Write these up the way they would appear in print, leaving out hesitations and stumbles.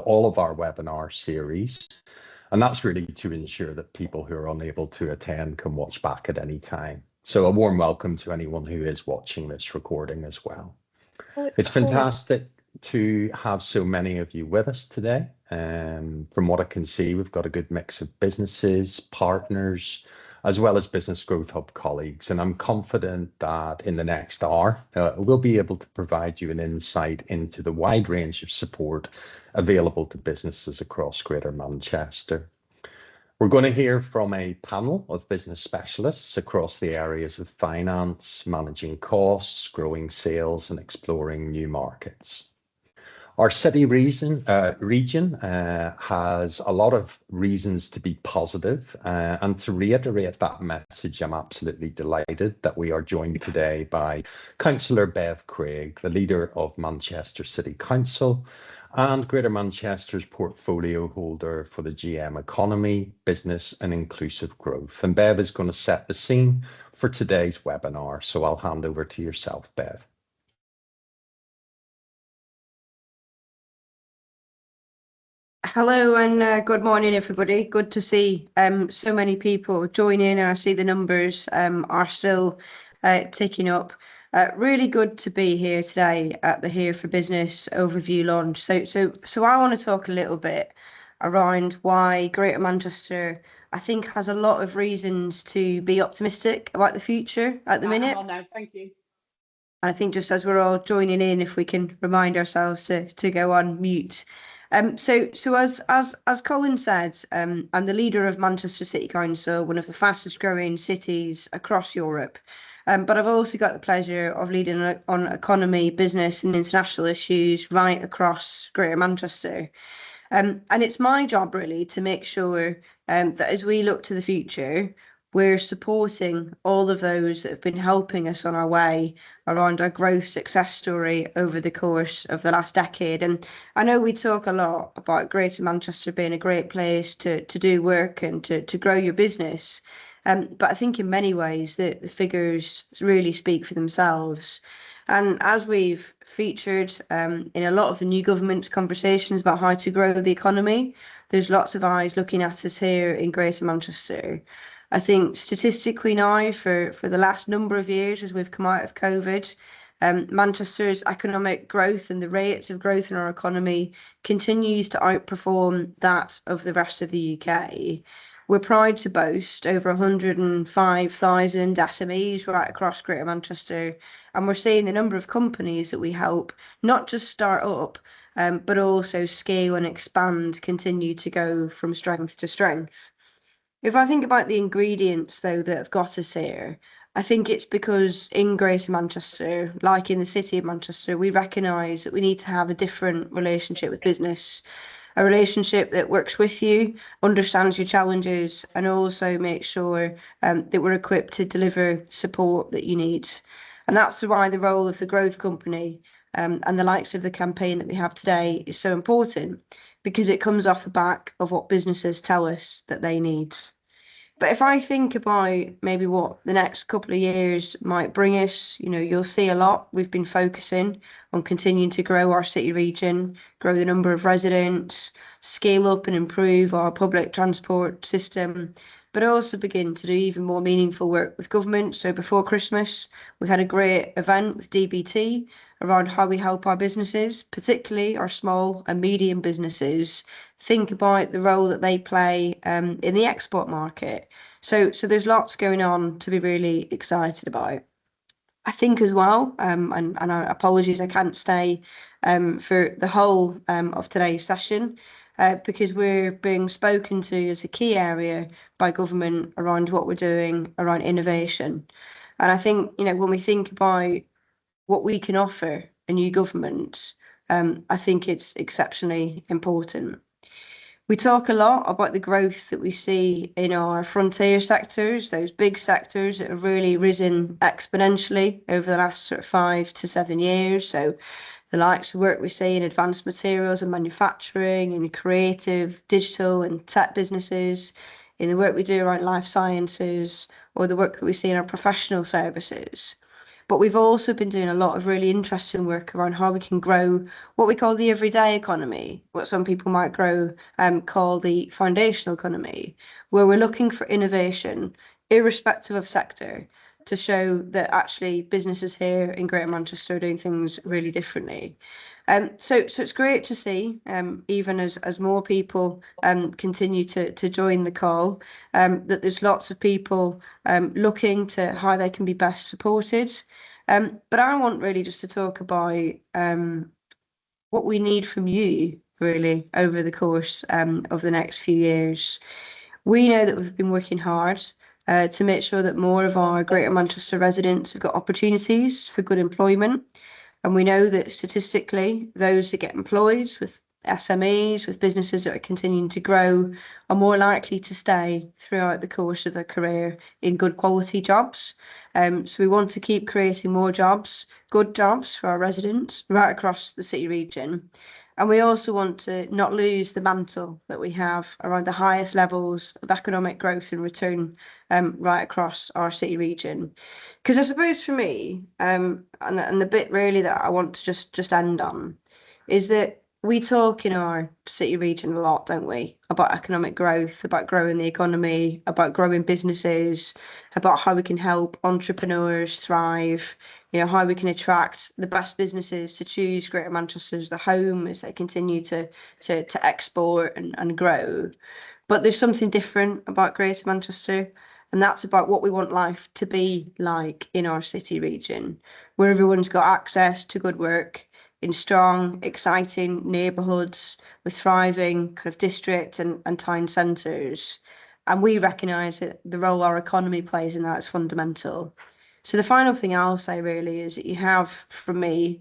all of our webinar series. And that's really to ensure that people who are unable to attend can watch back at any time. So a warm welcome to anyone who is watching this recording as well. It's fantastic to have so many of you with us today. From what I can see, we've got a good mix of businesses, partners, as well as Business Growth Hub colleagues. And I'm confident that in the next hour, we'll be able to provide you an insight into the wide range of support available to businesses across Greater Manchester. We're going to hear from a panel of business specialists across the areas of finance, managing costs, growing sales, and exploring new markets. Our city region has a lot of reasons to be positive, and to reiterate that message, I'm absolutely delighted that we are joined today by Councillor Bev Craig, the leader of Manchester City Council and Greater Manchester's portfolio holder for the GM economy, business and inclusive growth. And Bev is going to set the scene for today's webinar, so I'll hand over to yourself, Bev. Hello and good morning, everybody. Good to see so many people join in, and I see the numbers are still ticking up. Really good to be here today at the Here for Business overview launch. So I want to talk a little bit around why Greater Manchester, I think, has a lot of reasons to be optimistic about the future at the minute. No, thank you. I think just as we're all joining in, if we can remind ourselves to go on mute. So as Colin said, I'm the leader of Manchester City Council, one of the fastest growing cities across Europe. But I've also got the pleasure of leading on economy, business and international issues right across Greater Manchester. And it's my job really to make sure that as we look to the future, we're supporting all of those that have been helping us on our way around our growth success story over the course of the last decade. And I know we talk a lot about Greater Manchester being a great place to do work and to grow your business. But I think in many ways the figures really speak for themselves. And as we've featured in a lot of the new government conversations about how to grow the economy, there's lots of eyes looking at us here in Greater Manchester. I think statistically now for the last number of years as we've come out of COVID, Manchester's economic growth and the rate of growth in our economy continues to outperform that of the rest of the UK. We're proud to boast over 105,000 SMEs right across Greater Manchester, and we're seeing the number of companies that we help not just start up, but also scale and expand continue to go from strength to strength. If I think about the ingredients, though, that have got us here, I think it's because in Greater Manchester, like in the City of Manchester, we recognise that we need to have a different relationship with business, a relationship that works with you, understands your challenges, and also makes sure that we're equipped to deliver support that you need. And that's why the role of the growth company and the likes of the campaign that we have today is so important, because it comes off the back of what businesses tell us that they need. But if I think about maybe what the next couple of years might bring us, you'll see a lot. We've been focusing on continuing to grow our city region, grow the number of residents, scale up and improve our public transport system, but also begin to do even more meaningful work with government. So before Christmas, we had a great event with DBT around how we help our businesses, particularly our small and medium businesses, think about the role that they play in the export market. So there's lots going on to be really excited about. I think as well, and apologies, I can't stay for the whole of today's session, because we're being spoken to as a key area by government around what we're doing around innovation. And I think, when we think about what we can offer a new government, I think it's exceptionally important. We talk a lot about the growth that we see in our frontier sectors, those big sectors that have really risen exponentially over the last 5 to 7 years. So the likes of work we see in advanced materials and manufacturing and creative, digital and tech businesses, in the work we do around life sciences, or the work that we see in our professional services. But we've also been doing a lot of really interesting work around how we can grow what we call the everyday economy, what some people might call the foundational economy, where we're looking for innovation, irrespective of sector, to show that actually businesses here in Greater Manchester are doing things really differently. So it's great to see, even as more people continue to join the call, that there's lots of people looking to how they can be best supported. But I want really just to talk about what we need from you really over the course of the next few years. We know that we've been working hard to make sure that more of our Greater Manchester residents have got opportunities for good employment. And we know that statistically, those that get employed with SMEs, with businesses that are continuing to grow, are more likely to stay throughout the course of their career in good quality jobs. So we want to keep creating more jobs, good jobs for our residents right across the city region. And we also want to not lose the mantle that we have around the highest levels of economic growth and return right across our city region. Because I suppose for me, and the bit really that I want to just end on, is that we talk in our city region a lot, don't we? About economic growth, about growing the economy, about growing businesses, about how we can help entrepreneurs thrive, how we can attract the best businesses to choose Greater Manchester as the home as they continue to export and grow. But there's something different about Greater Manchester, and that's about what we want life to be like in our city region, where everyone's got access to good work in strong, exciting neighbourhoods with thriving kind of district and town centres. And we recognise that the role our economy plays in that is fundamental. So the final thing I'll say really is that you have from me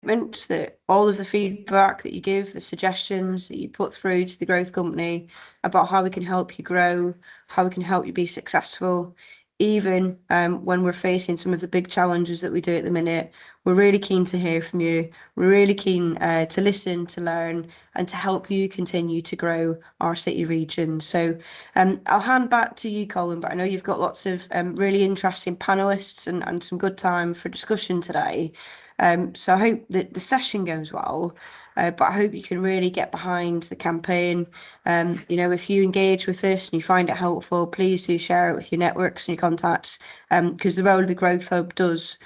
that all of the feedback that you give, the suggestions that you put through to the growth company about how we can help you grow, how we can help you be successful, even when we're facing some of the big challenges that we do at the minute. We're really keen to hear from you. We're really keen to listen, to learn, and to help you continue to grow our city region. So I'll hand back to you, Colin, but I know you've got lots of really interesting panelists and some good time for discussion today. So I hope that the session goes well, but I hope you can really get behind the campaign. If you engage with this and you find it helpful, please do share it with your networks and your contacts, because the role of the Growth Hub does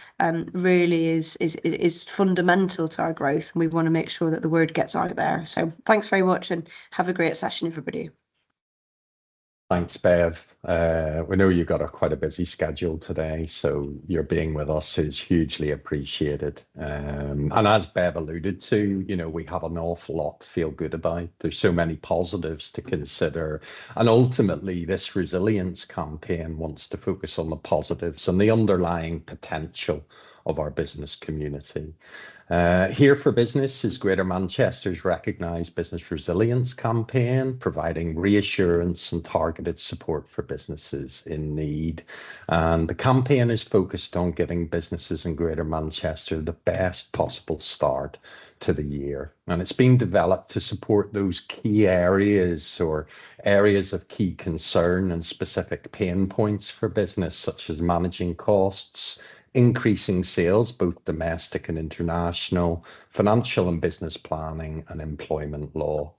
really is fundamental to our growth, and we want to make sure that the word gets out there. So thanks very much, and have a great session, everybody. Thanks, Bev. We know you've got quite a busy schedule today, so your being with us is hugely appreciated. And as Bev alluded to, we have an awful lot to feel good about. There's so many positives to consider. And ultimately, this resilience campaign wants to focus on the positives and the underlying potential of our business community. Here for Business is Greater Manchester's recognised business resilience campaign, providing reassurance and targeted support for businesses in need. And the campaign is focused on giving businesses in Greater Manchester the best possible start to the year. And it's being developed to support those key areas or areas of key concern and specific pain points for business, such as managing costs, increasing sales, both domestic and international, financial and business planning, and employment law.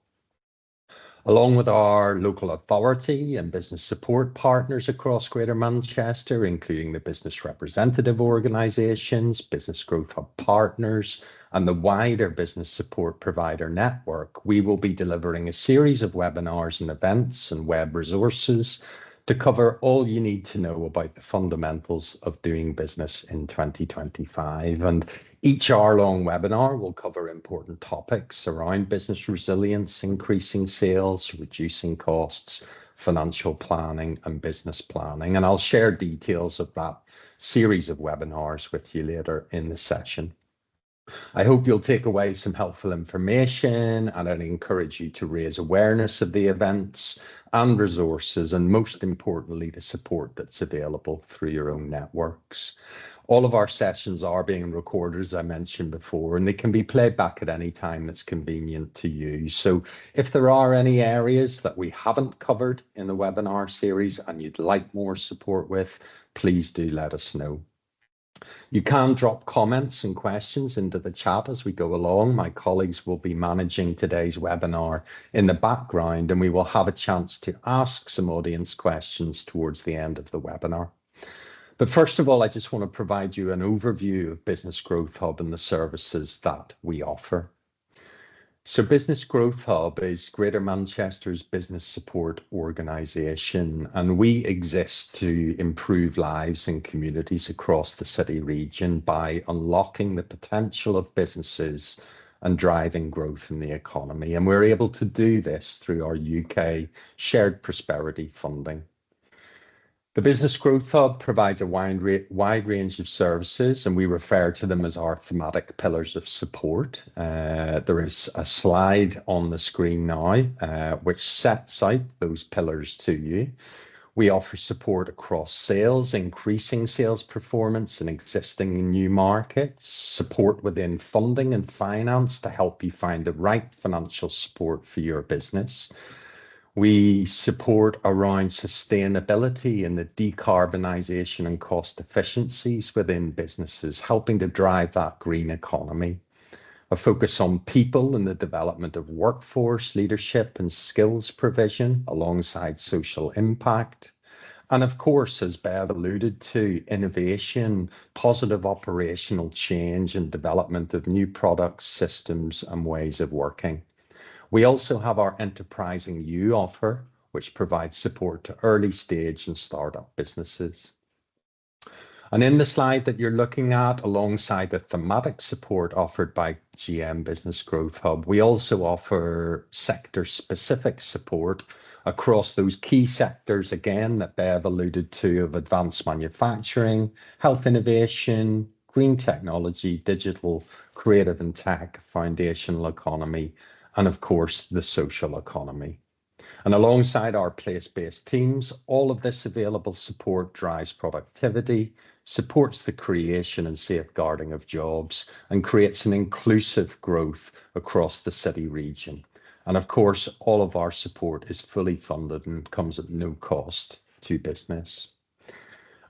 Along with our local authority and business support partners across Greater Manchester, including the business representative organisations, business growth hub partners, and the wider business support provider network, we will be delivering a series of webinars and events and web resources to cover all you need to know about the fundamentals of doing business in 2025. And each hour-long webinar will cover important topics around business resilience, increasing sales, reducing costs, financial planning, and business planning. And I'll share details of that series of webinars with you later in the session. I hope you'll take away some helpful information, and I'd encourage you to raise awareness of the events and resources, and most importantly, the support that's available through your own networks. All of our sessions are being recorded, as I mentioned before, and they can be played back at any time that's convenient to you. So if there are any areas that we haven't covered in the webinar series and you'd like more support with, please do let us know. You can drop comments and questions into the chat as we go along. My colleagues will be managing today's webinar in the background, and we will have a chance to ask some audience questions towards the end of the webinar. But first of all, I just want to provide you an overview of Business Growth Hub and the services that we offer. So Business Growth Hub is Greater Manchester's business support organisation, and we exist to improve lives and communities across the city region by unlocking the potential of businesses and driving growth in the economy. And we're able to do this through our UK shared prosperity funding. The Business Growth Hub provides a wide range of services, and we refer to them as our thematic pillars of support. There is a slide on the screen now which sets out those pillars to you. We offer support across sales, increasing sales performance in existing and new markets, support within funding and finance to help you find the right financial support for your business. We support around sustainability and the decarbonisation and cost efficiencies within businesses, helping to drive that green economy. A focus on people and the development of workforce leadership and skills provision alongside social impact. And of course, as Bev alluded to, innovation, positive operational change and development of new products, systems and ways of working. We also have our Enterprising You offer, which provides support to early stage and startup businesses. And in the slide that you're looking at, alongside the thematic support offered by GM Business Growth Hub, we also offer sector-specific support across those key sectors, again, that Bev alluded to, of advanced manufacturing, health innovation, green technology, digital, creative and tech, foundational economy, and of course, the social economy. And alongside our place-based teams, all of this available support drives productivity, supports the creation and safeguarding of jobs, and creates an inclusive growth across the city region. And of course, all of our support is fully funded and comes at no cost to business.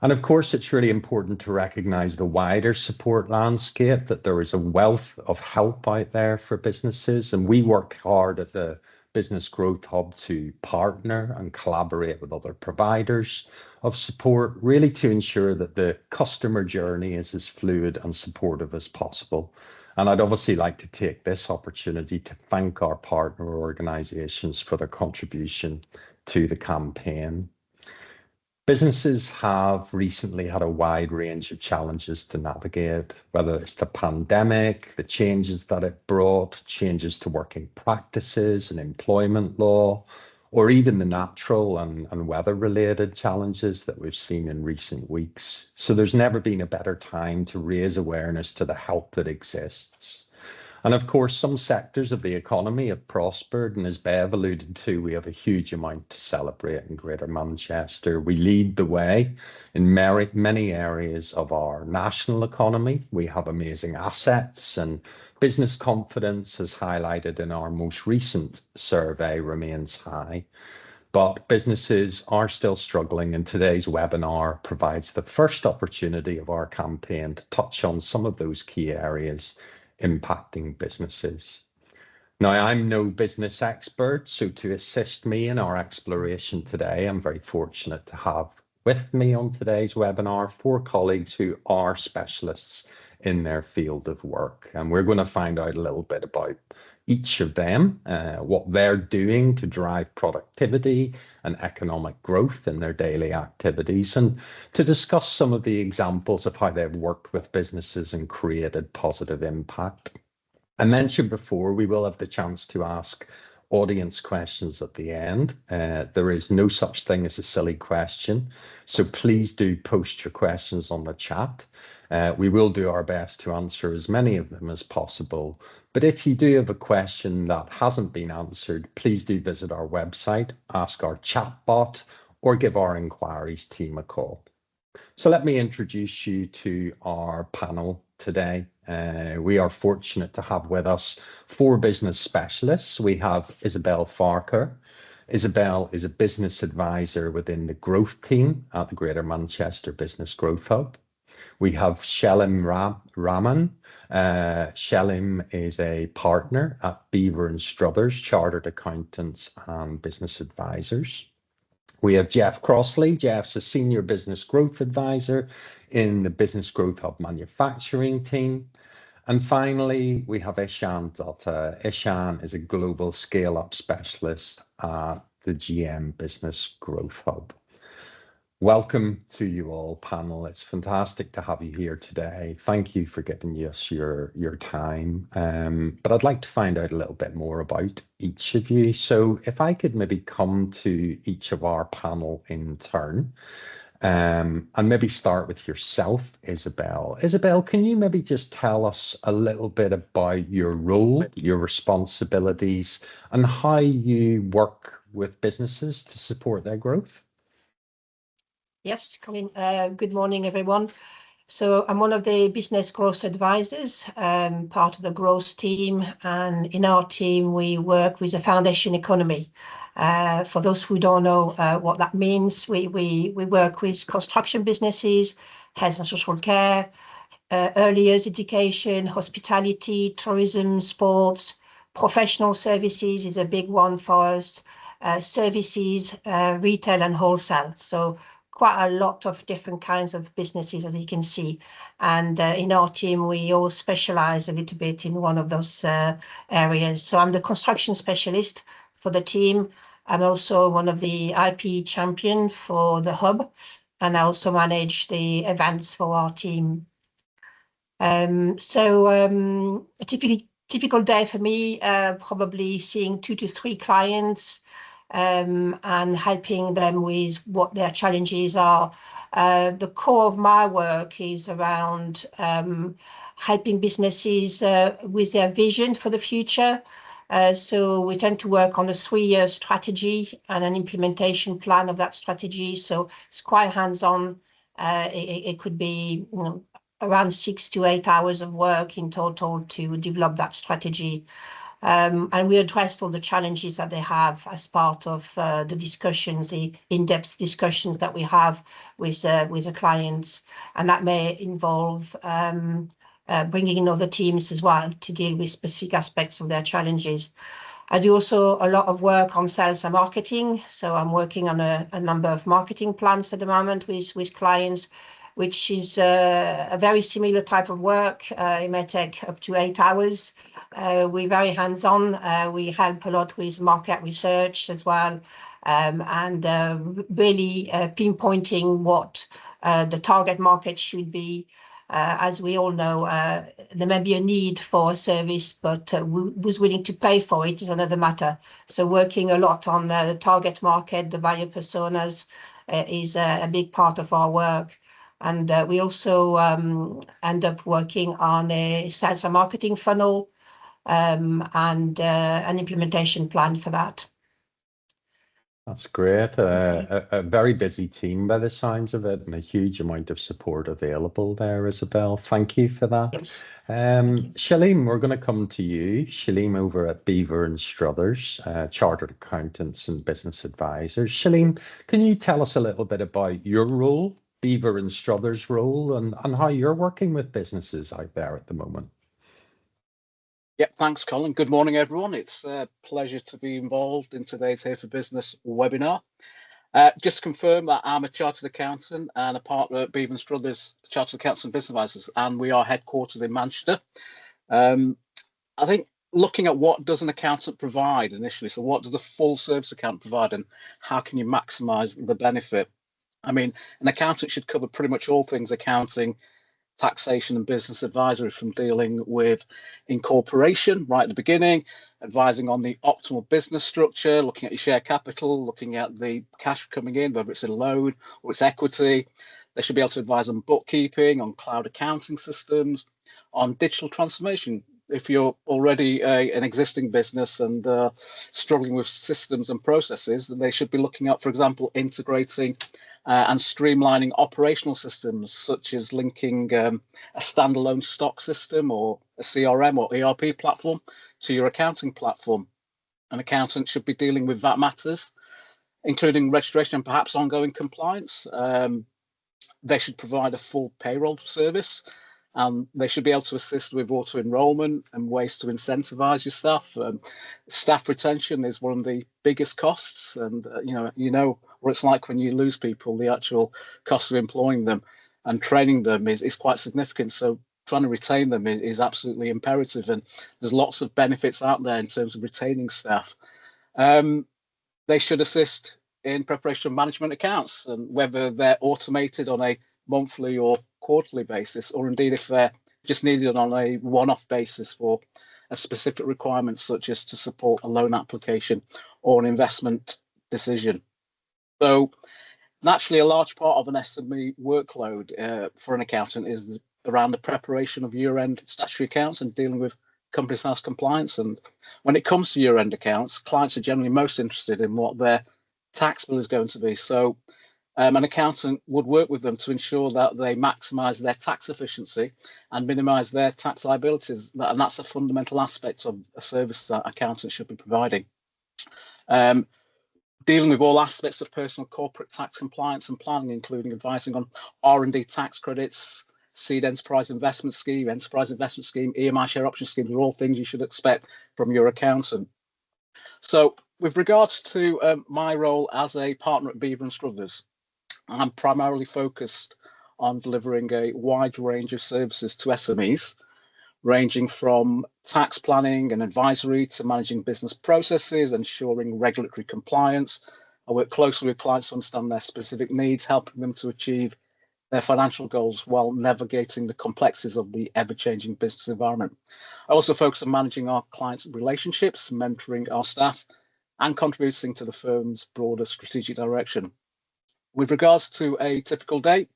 And of course, it's really important to recognise the wider support landscape, that there is a wealth of help out there for businesses. And we work hard at the Business Growth Hub to partner and collaborate with other providers of support, really to ensure that the customer journey is as fluid and supportive as possible. And I'd obviously like to take this opportunity to thank our partner organisations for their contribution to the campaign. Businesses have recently had a wide range of challenges to navigate, whether it's the pandemic, the changes that it brought, changes to working practices and employment law, or even the natural and weather-related challenges that we've seen in recent weeks. So there's never been a better time to raise awareness to the help that exists. And of course, some sectors of the economy have prospered, and as Bev alluded to, we have a huge amount to celebrate in Greater Manchester. We lead the way in many areas of our national economy. We have amazing assets, and business confidence, as highlighted in our most recent survey, remains high. But businesses are still struggling, and today's webinar provides the first opportunity of our campaign to touch on some of those key areas impacting businesses. Now, I'm no business expert, so to assist me in our exploration today, I'm very fortunate to have with me on today's webinar 4 colleagues who are specialists in their field of work. And we're going to find out a little bit about each of them, what they're doing to drive productivity and economic growth in their daily activities, and to discuss some of the examples of how they've worked with businesses and created positive impact. I mentioned before, we will have the chance to ask audience questions at the end. There is no such thing as a silly question, so please do post your questions on the chat. We will do our best to answer as many of them as possible. But if you do have a question that hasn't been answered, please do visit our website, ask our chatbot, or give our inquiries team a call. So let me introduce you to our panel today. We are fortunate to have with us 4 business specialists. We have Isabel Farker. Isabel is a business advisor within the growth team at the Greater Manchester Business Growth Hub. We have Raman. Shelim is a partner at Beaver and Struthers, Chartered Accountants and Business Advisors. We have Jeff Crossley. Jeff's a Senior Business Growth Advisor in the Business Growth Hub Manufacturing team. And finally, we have Ishan Dutta. Ishan is a Global Scale-Up Specialist at the GM Business Growth Hub. Welcome to you all, panel. It's fantastic to have you here today. Thank you for giving us your time. But I'd like to find out a little bit more about each of you. So if I could maybe come to each of our panel in turn, and maybe start with yourself, Isabel. Isabel, can you maybe just tell us a little bit about your role, your responsibilities, and how you work with businesses to support their growth? Yes, Colin. Good morning, everyone. So I'm one of the business growth advisors, part of the growth team. And in our team, we work with the foundation economy. For those who don't know what that means, we work with construction businesses, health and social care, early years education, hospitality, tourism, sports, professional services is a big one for us, services, retail and wholesale. So quite a lot of different kinds of businesses, as you can see. And in our team, we all specialize a little bit in one of those areas. So I'm the construction specialist for the team. I'm also one of the IP champion for the hub, and I also manage the events for our team. A typical day for me, probably seeing 2 to 3 clients, and helping them with what their challenges are. The core of my work is around helping businesses with their vision for the future. So we tend to work on a 3-year strategy and an implementation plan of that strategy. So it's quite hands-on. It could be around 6 to 8 hours of work in total to develop that strategy. And we addressed all the challenges that they have as part of the discussions, the in-depth discussions that we have with the clients. And that may involve bringing in other teams as well to deal with specific aspects of their challenges. I do also a lot of work on sales and marketing. So I'm working on a number of marketing plans at the moment with clients, which is a very similar type of work. It may take up to 8 hours. We're very hands-on. We help a lot with market research as well, and really pinpointing what the target market should be. As we all know, there may be a need for a service, but who's willing to pay for it is another matter. So working a lot on the target market, the buyer personas, is a big part of our work. And we also end up working on a sales and marketing funnel, and an implementation plan for that. That's great. A very busy team by the signs of it, and a huge amount of support available there, Isabel. Thank you for that. Yes. Shalim, we're going to come to you. Shalim over at Beaver and Struthers, Chartered Accountants and Business Advisors. Shalim, can you tell us a little bit about your role, Beaver and Struthers' role, and how you're working with businesses out there at the moment? Yep, thanks, Colin. Good morning, everyone. It's a pleasure to be involved in today's Here for Business webinar. Just to confirm that I'm a chartered accountant and a partner at Beaver and Struthers, Chartered Accountants and Business Advisors, and we are headquartered in Manchester. I think looking at what does an accountant provide initially, so what does a full service accountant provide and how can you maximise the benefit? I mean, an accountant should cover pretty much all things accounting, taxation and business advisory, from dealing with incorporation right at the beginning, advising on the optimal business structure, looking at your share capital, looking at the cash coming in, whether it's a loan or it's equity. They should be able to advise on bookkeeping, on cloud accounting systems, on digital transformation. If you're already an existing business and struggling with systems and processes, then they should be looking at, for example, integrating and streamlining operational systems, such as linking a standalone stock system or a CRM or ERP platform to your accounting platform. An accountant should be dealing with VAT matters, including registration and perhaps ongoing compliance. They should provide a full payroll service. They should be able to assist with auto enrolment and ways to incentivize your staff. Staff retention is one of the biggest costs, and you know what it's like when you lose people. The actual cost of employing them and training them is quite significant. So trying to retain them is absolutely imperative, and there's lots of benefits out there in terms of retaining staff. They should assist in preparation of management accounts, and whether they're automated on a monthly or quarterly basis, or indeed if they're just needed on a one-off basis for a specific requirement, such as to support a loan application or an investment decision. So naturally, a large part of an SME workload for an accountant is around the preparation of year-end statutory accounts and dealing with Companies House compliance. And when it comes to year-end accounts, clients are generally most interested in what their tax bill is going to be. So an accountant would work with them to ensure that they maximise their tax efficiency and minimise their tax liabilities. And that's a fundamental aspect of a service that accountants should be providing. Dealing with all aspects of personal corporate tax compliance and planning, including advising on R&D tax credits, seed enterprise investment scheme, EMI share option schemes, are all things you should expect from your accountant. So with regards to my role as a partner at Beaver and Struthers, I'm primarily focused on delivering a wide range of services to SMEs, ranging from tax planning and advisory to managing business processes, ensuring regulatory compliance. I work closely with clients to understand their specific needs, helping them to achieve their financial goals while navigating the complexities of the ever-changing business environment. I also focus on managing our clients' relationships, mentoring our staff, and contributing to the firm's broader strategic direction. With regards to a typical day,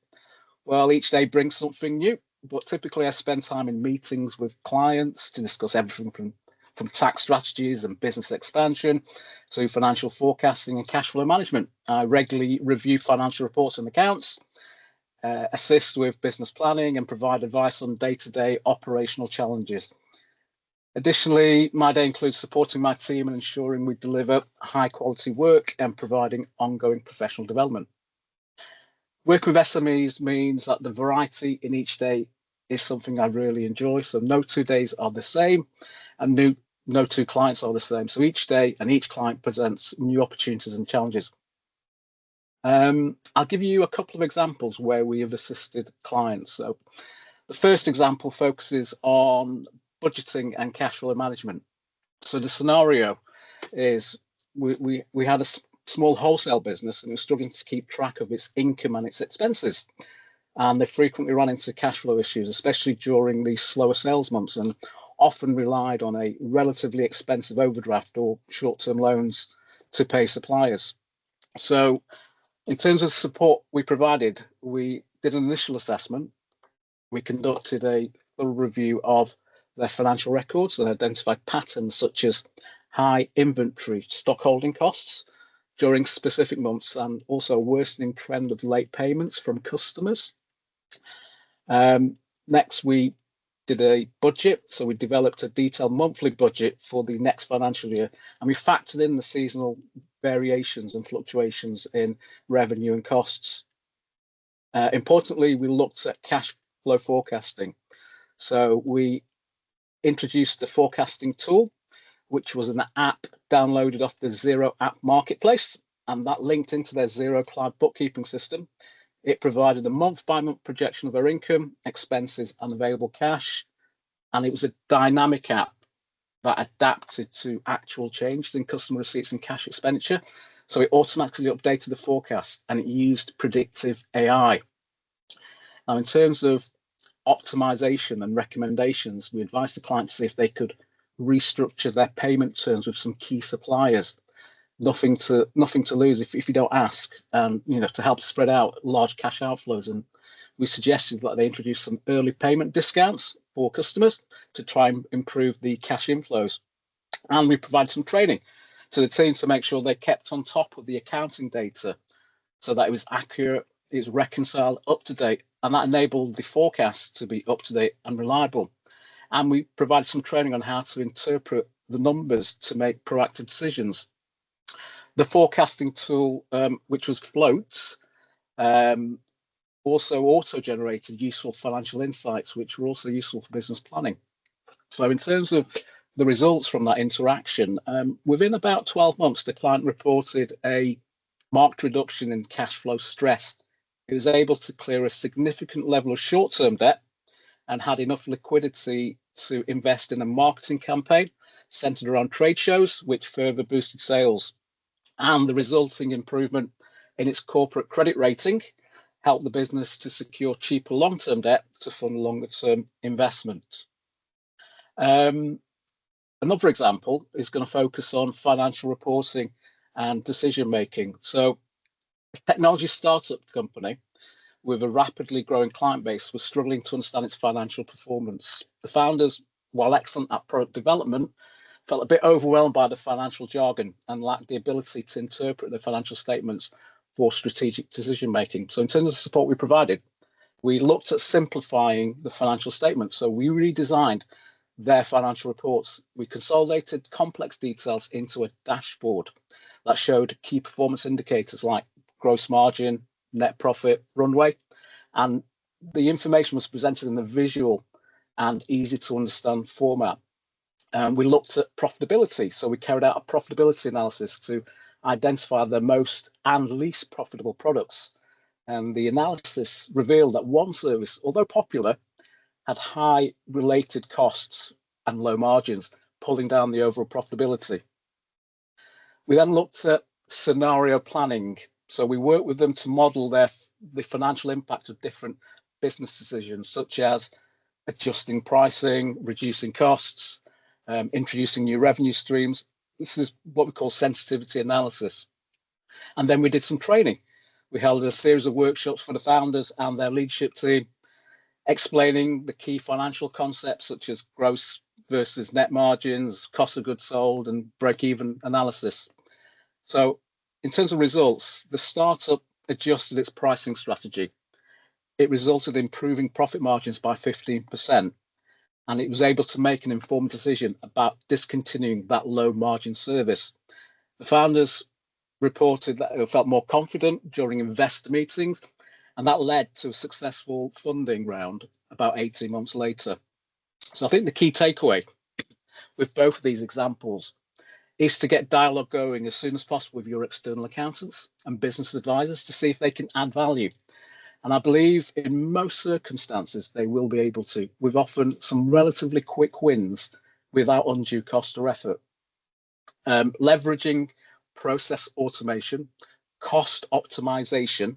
well, each day brings something new, but typically I spend time in meetings with clients to discuss everything from tax strategies and business expansion to financial forecasting and cash flow management. I regularly review financial reports and accounts, assist with business planning, and provide advice on day-to-day operational challenges. Additionally, my day includes supporting my team and ensuring we deliver high-quality work and providing ongoing professional development. Working with SMEs means that the variety in each day is something I really enjoy. So no 2 days are the same, and no two clients are the same. So each day and each client presents new opportunities and challenges. I'll give you a couple of examples where we have assisted clients. So the first example focuses on budgeting and cash flow management. So the scenario is we had a small wholesale business and it was struggling to keep track of its income and its expenses. And they frequently ran into cash flow issues, especially during the slower sales months, and often relied on a relatively expensive overdraft or short-term loans to pay suppliers. So in terms of support we provided, we did an initial assessment. We conducted a thorough review of their financial records and identified patterns such as high inventory stock holding costs during specific months, and also a worsening trend of late payments from customers. Next, we did a budget. So we developed a detailed monthly budget for the next financial year, and we factored in the seasonal variations and fluctuations in revenue and costs. Importantly, we looked at cash flow forecasting. So we introduced the forecasting tool, which was an app downloaded off the Xero app marketplace, and that linked into their Xero cloud bookkeeping system. It provided a month-by-month projection of our income, expenses, and available cash, and it was a dynamic app that adapted to actual changes in customer receipts and cash expenditure. So it automatically updated the forecast, and it used predictive AI. Now, in terms of optimization and recommendations, we advised the client to see if they could restructure their payment terms with some key suppliers. Nothing to lose if you don't ask, to help spread out large cash outflows. And we suggested that they introduce some early payment discounts for customers to try and improve the cash inflows. And we provide some training to the team to make sure they kept on top of the accounting data so that it was accurate, it was reconciled, up to date, and that enabled the forecast to be up to date and reliable. And we provided some training on how to interpret the numbers to make proactive decisions. The forecasting tool, which was Float, also auto-generated useful financial insights, which were also useful for business planning. So in terms of the results from that interaction, within about 12 months, the client reported a marked reduction in cash flow stress. He was able to clear a significant level of short-term debt and had enough liquidity to invest in a marketing campaign centered around trade shows, which further boosted sales. And the resulting improvement in its corporate credit rating helped the business to secure cheaper long-term debt to fund longer-term investment. Another example is going to focus on financial reporting and decision making. So a technology startup company with a rapidly growing client base was struggling to understand its financial performance. The founders, while excellent at product development, felt a bit overwhelmed by the financial jargon and lacked the ability to interpret the financial statements for strategic decision making. So in terms of the support we provided, we looked at simplifying the financial statements. So we redesigned their financial reports. We consolidated complex details into a dashboard that showed key performance indicators like gross margin, net profit, runway, and the information was presented in a visual and easy to understand format. We looked at profitability, so we carried out a profitability analysis to identify the most and least profitable products. And the analysis revealed that one service, although popular, had high related costs and low margins, pulling down the overall profitability. We then looked at scenario planning. So we worked with them to model the financial impact of different business decisions, such as adjusting pricing, reducing costs, introducing new revenue streams. This is what we call sensitivity analysis. And then we did some training. We held a series of workshops for the founders and their leadership team, explaining the key financial concepts such as gross versus net margins, cost of goods sold, and break-even analysis. So in terms of results, the startup adjusted its pricing strategy. It resulted in improving profit margins by 15%, and it was able to make an informed decision about discontinuing that low margin service. The founders reported that they felt more confident during investor meetings, and that led to a successful funding round about 18 months later. So I think the key takeaway with both of these examples is to get dialogue going as soon as possible with your external accountants and business advisors to see if they can add value. And I believe in most circumstances, they will be able to, with often some relatively quick wins without undue cost or effort. Leveraging process automation, cost optimization,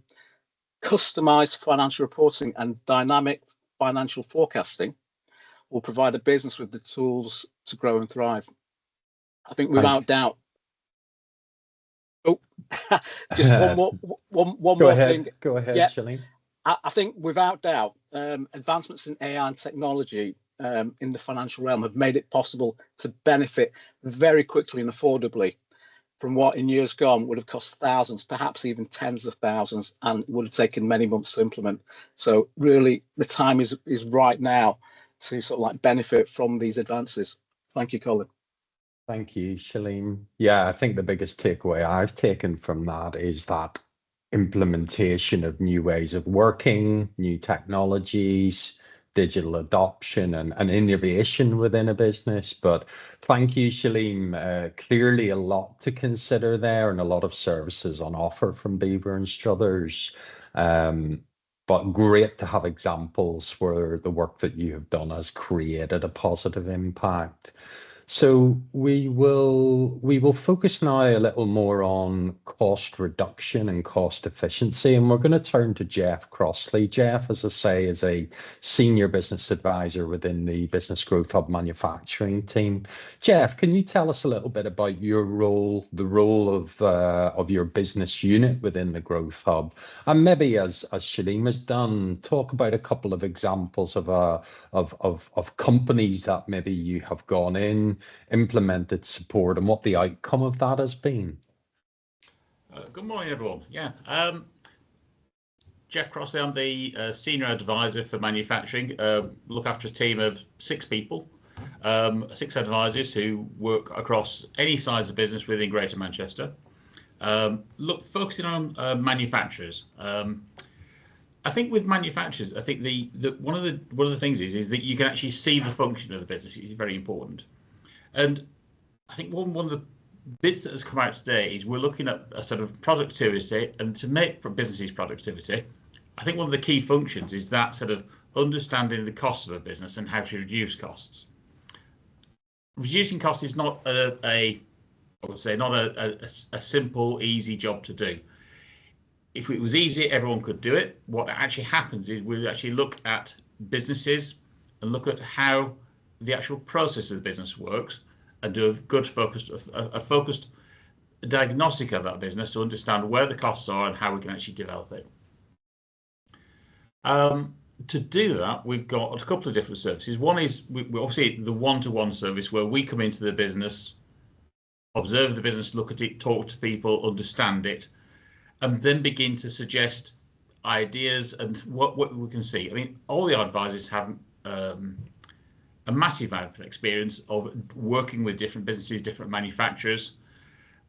customized financial reporting, and dynamic financial forecasting will provide a business with the tools to grow and thrive. I think without doubt. Oh, just one more thing. Go ahead, yeah. Shalene. I think without doubt, advancements in AI and technology in the financial realm have made it possible to benefit very quickly and affordably from what in years gone would have cost thousands, perhaps even tens of thousands, and would have taken many months to implement. So really, the time is right now to sort of like benefit from these advances. Thank you, Colin. Thank you, Shalene. Yeah, I think the biggest takeaway I've taken from that is that implementation of new ways of working, new technologies, digital adoption and innovation within a business. But thank you, Shalene. Clearly a lot to consider there and a lot of services on offer from Beaver and Struthers. But great to have examples where the work that you have done has created a positive impact. So we will focus now a little more on cost reduction and cost efficiency, and we're going to turn to Jeff Crossley. Jeff, as I say, is a senior business advisor within the Business Growth Hub manufacturing team. Jeff, can you tell us a little bit about your role, the role of your business unit within the Growth Hub, and maybe as Shalene has done, talk about a couple of examples of companies that maybe you have gone in, implemented support, and what the outcome of that has been. Good morning, everyone. Yeah, Jeff Crossley. I'm the senior advisor for manufacturing. Look after a team of 6 people, 6 advisors who work across any size of business within Greater Manchester. Focusing on manufacturers. I think with manufacturers, I think the one of the things is that you can actually see the function of the business. It's very important. And I think one of the bits that has come out today is we're looking at a sort of productivity, and to make businesses productivity, I think one of the key functions is that sort of understanding the costs of a business and how to reduce costs. Reducing costs is not I would say not a simple, easy job to do. If it was easy, everyone could do it. What actually happens is we actually look at businesses and look at how the actual process of the business works and do a good focused diagnostic of that business to understand where the costs are and how we can actually develop it. To do that, we've got a couple of different services. One is we obviously the one-to-one service where we come into the business, observe the business, look at it, talk to people, understand it, and then begin to suggest ideas and what we can see. I mean, all the advisors have a massive amount of experience of working with different businesses, different manufacturers,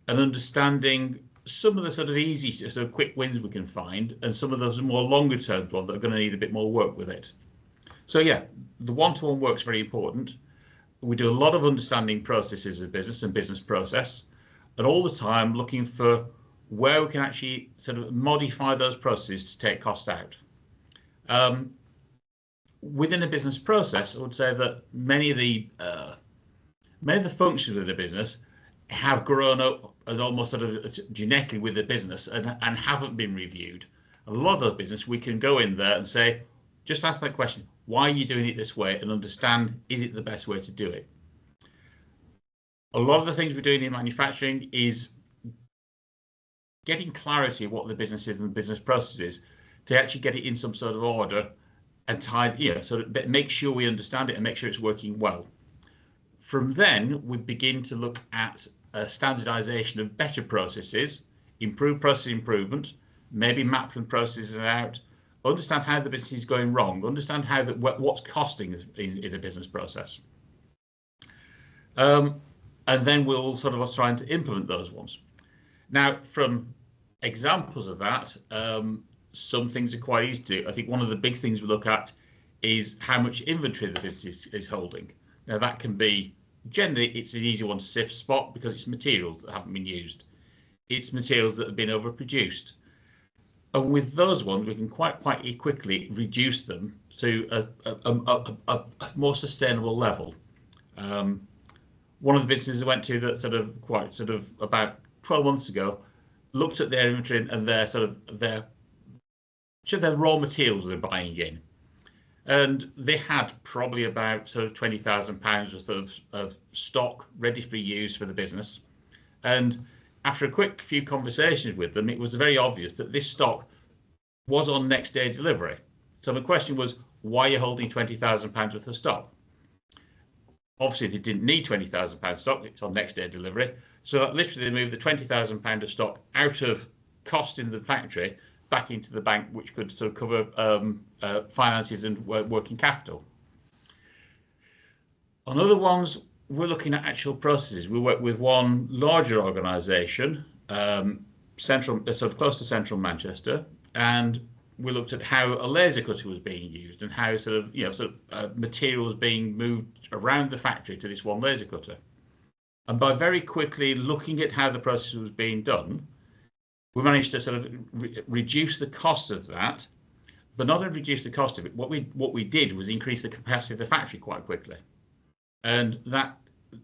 and understanding some of the sort of easy, sort of quick wins we can find, and some of those more longer term ones that are going to need a bit more work with it. So yeah, the one-to-one work's very important. We do a lot of understanding processes of business and business process, and all the time looking for where we can actually sort of modify those processes to take cost out. Within a business process, I would say that many of the functions of the business have grown up as almost sort of genetically with the business and haven't been reviewed. A lot of the business, we can go in there and say, just ask that question, why are you doing it this way, and understand, is it the best way to do it? A lot of the things we're doing in manufacturing is getting clarity of what the business is and the business process is to actually get it in some sort of order and tied, so that make sure we understand it and make sure it's working well. From then, we begin to look at standardization of better processes, improve process improvement, maybe map some processes out, understand how the business is going wrong, understand how what's costing in a business process. And then we'll sort of try to implement those ones. Now, from examples of that, some things are quite easy to do. I think one of the big things we look at is how much inventory the business is holding. Now, that can be, generally, it's an easy one to spot because it's materials that haven't been used. It's materials that have been overproduced. And with those ones, we can quite quickly reduce them to a more sustainable level. One of the businesses I went to that about 12 months ago looked at their inventory and their raw materials they're buying in, and they had probably about sort of £20,000 worth of stock ready to be used for the business. And after a quick few conversations with them, it was very obvious that this stock was on next day delivery. So the question was, why are you holding £20,000 worth of stock? Obviously, they didn't need £20,000 stock. It's on next day delivery. So that literally they moved the £20,000 of stock out of cost in the factory back into the bank, which could sort of cover finances and working capital. On other ones, we're looking at actual processes. We work with one larger organisation, sort of close to central Manchester, and we looked at how a laser cutter was being used and how materials being moved around the factory to this one laser cutter. And by very quickly looking at how the process was being done, we managed to sort of reduce the cost of that, but not only reduce the cost of it. What we did was increase the capacity of the factory quite quickly, and that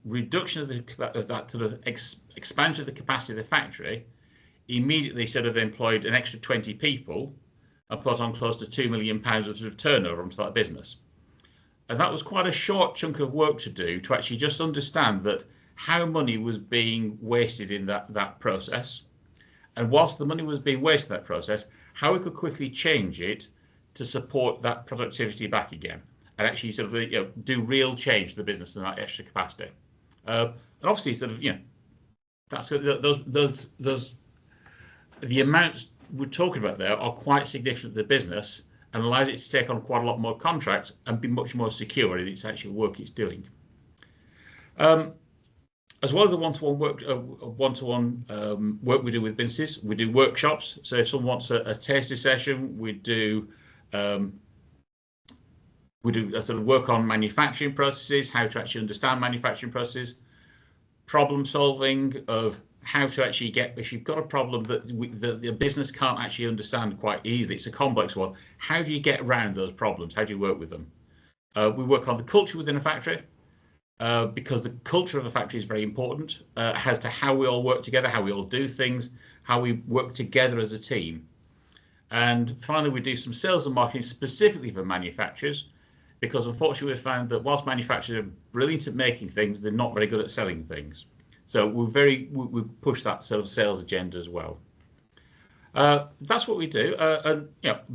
reduction of that sort of expansion of the capacity of the factory immediately sort of employed an extra 20 people and put on close to £2 million worth of turnover onto that business. And that was quite a short chunk of work to do to actually just understand that how money was being wasted in that process. And whilst the money was being wasted in that process, how we could quickly change it to support that productivity back again and actually sort of do real change to the business and that extra capacity. And obviously, sort of that's those the amounts we're talking about there are quite significant to the business and allows it to take on quite a lot more contracts and be much more secure in its actual work it's doing. As well as the one-to-one work we do with businesses, we do workshops. So if someone wants a tasting session, we do We do a sort of work on manufacturing processes, how to actually understand manufacturing processes, problem solving of how to actually get, if you've got a problem that the business can't actually understand quite easily, it's a complex one, how do you get around those problems? How do you work with them? We work on the culture within a factory, because the culture of a factory is very important as to how we all work together, how we all do things, how we work together as a team. And finally, we do some sales and marketing specifically for manufacturers, because unfortunately we've found that whilst manufacturers are brilliant at making things, they're not very good at selling things. So we push that sort of sales agenda as well. That's what we do. And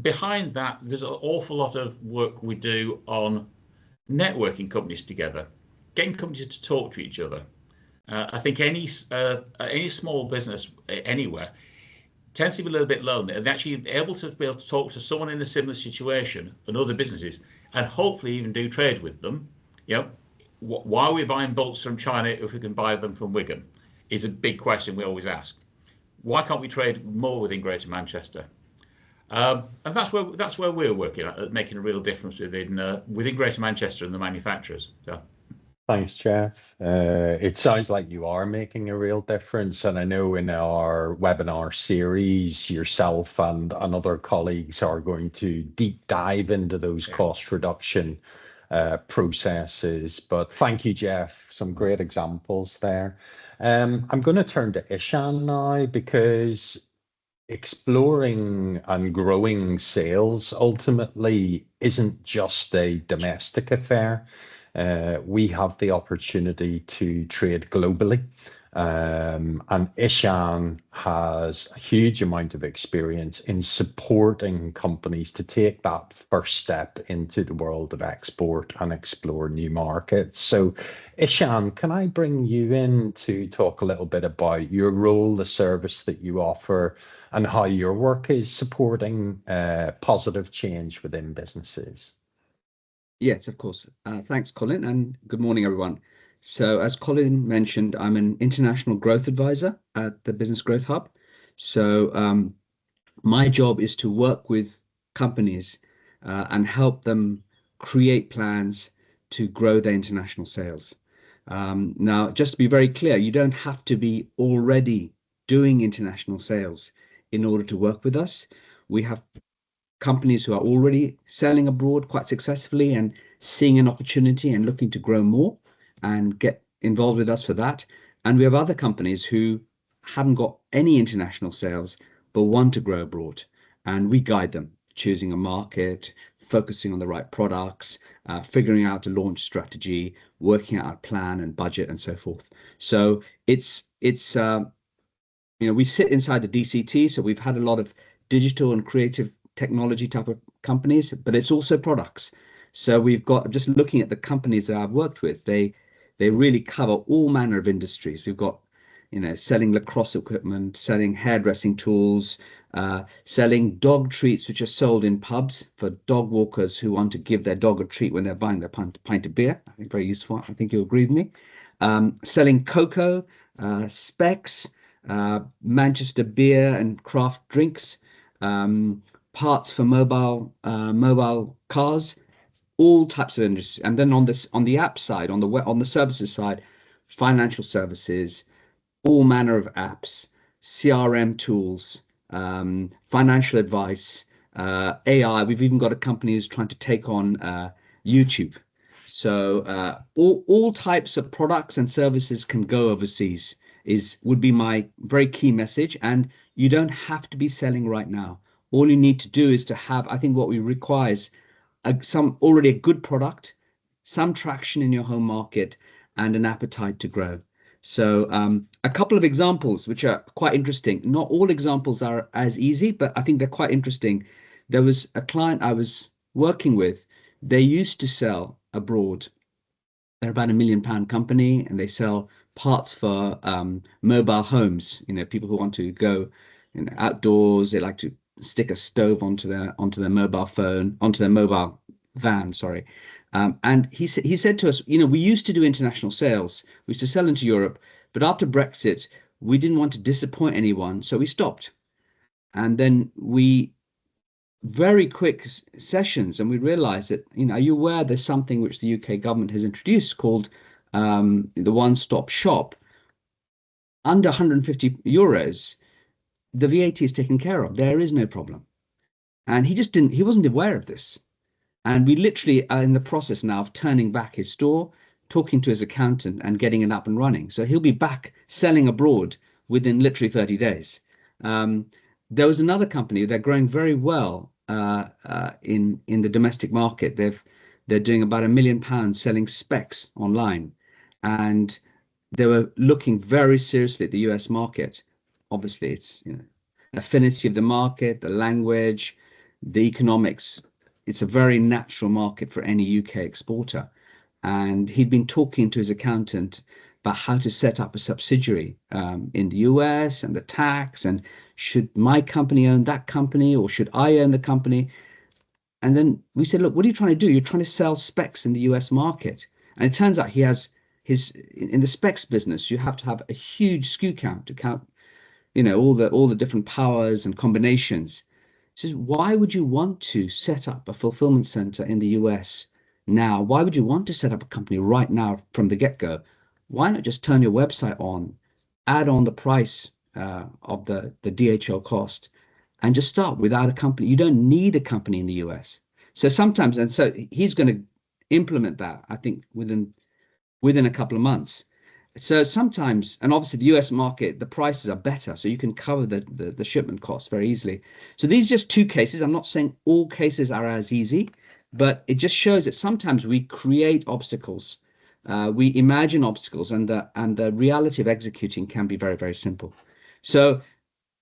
behind that, there's an awful lot of work we do on networking companies together, getting companies to talk to each other. I think any small business anywhere tends to be a little bit lonely, and actually able to talk to someone in a similar situation and other businesses, and hopefully even do trade with them. Why are we buying bolts from China if we can buy them from Wigan? Is a big question we always ask. Why can't we trade more within Greater Manchester? And that's where we're working at making a real difference within Greater Manchester and the manufacturers. So. Thanks, Jeff. It sounds like you are making a real difference. And I know in our webinar series, yourself and other colleagues are going to deep dive into those cost reduction processes. But thank you, Jeff. Some great examples there. I'm going to turn to Ishan now, because exploring and growing sales ultimately isn't just a domestic affair. We have the opportunity to trade globally, and Ishan has a huge amount of experience in supporting companies to take that first step into the world of export and explore new markets. So Ishan, can I bring you in to talk a little bit about your role, the service that you offer, and how your work is supporting positive change within businesses? Yes, of course. Thanks, Colin, and good morning, everyone. So as Colin mentioned, I'm an international growth advisor at the Business Growth Hub. So my job is to work with companies and help them create plans to grow their international sales. Now, just to be very clear, you don't have to be already doing international sales in order to work with us. We have companies who are already selling abroad quite successfully and seeing an opportunity and looking to grow more and get involved with us for that. And we have other companies who haven't got any international sales but want to grow abroad. And we guide them, choosing a market, focusing on the right products, figuring out a launch strategy, working out a plan and budget and so forth. So it's we sit inside the DCT, so we've had a lot of digital and creative technology type of companies, but it's also products. So we've got, just looking at the companies that I've worked with, they really cover all manner of industries. We've got, selling lacrosse equipment, selling hairdressing tools, selling dog treats, which are sold in pubs for dog walkers who want to give their dog a treat when they're buying their pint of beer. I think very useful. I think you'll agree with me. Selling cocoa, specs, Manchester beer and craft drinks, parts for mobile cars, all types of industries. And then on the app side, on the services side, financial services, all manner of apps, CRM tools, financial advice, AI. We've even got a company who's trying to take on YouTube. So all types of products and services can go overseas would be my very key message. And you don't have to be selling right now. All you need to do is to have, I think what we require is already a good product, some traction in your home market, and an appetite to grow. So a couple of examples which are quite interesting. Not all examples are as easy, but I think they're quite interesting. There was a client I was working with. They used to sell abroad. They're about £1 million company, and they sell parts for mobile homes. People who want to go outdoors. They like to stick a stove onto their mobile phone, onto their mobile van, sorry. And he said to us, we used to do international sales. We used to sell into Europe, but after Brexit, we didn't want to disappoint anyone, so we stopped. And then we very quick sessions, and we realized that, are you aware there's something which the UK government has introduced called the one-stop shop? Under 150 euros, the VAT is taken care of. There is no problem. And he wasn't aware of this. And we literally are in the process now of turning back his store, talking to his accountant and getting it up and running. So he'll be back selling abroad within literally 30 days. There was another company, they're growing very well in the domestic market. They're doing about £1 million selling specs online. And they were looking very seriously at the US market. Obviously, it's affinity of the market, the language, the economics. It's a very natural market for any UK exporter. And he'd been talking to his accountant about how to set up a subsidiary in the US and the tax, and should my company own that company or should I own the company? And then we said, look, what are you trying to do? You're trying to sell specs in the US market. And it turns out he has in the specs business, you have to have a huge SKU count to count, all the different powers and combinations. So why would you want to set up a fulfillment center in the US now? Why would you want to set up a company right now from the get-go? Why not just turn your website on, add on the price of the DHL cost, and just start without a company? You don't need a company in the US. So sometimes, and so he's going to implement that, I think, within a couple of months. So sometimes, and obviously the US market, the prices are better, so you can cover the shipment costs very easily. So these are just two cases. I'm not saying all cases are as easy, but it just shows that sometimes we create obstacles. We imagine obstacles, and the reality of executing can be very, very simple. So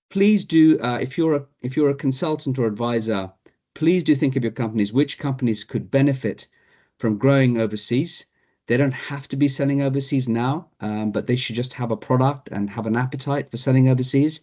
please do, if you're a consultant or advisor, please do think of your companies, which companies could benefit from growing overseas. They don't have to be selling overseas now, but they should just have a product and have an appetite for selling overseas.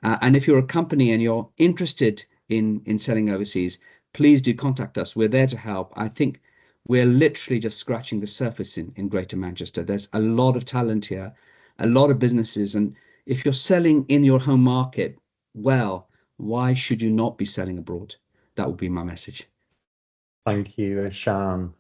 And if you're a company and you're interested in selling overseas, please do contact us. We're there to help. I think we're literally just scratching the surface in Greater Manchester. There's a lot of talent here, a lot of businesses. And if you're selling in your home market, well, why should you not be selling abroad? That would be my message. Thank you, Ishan.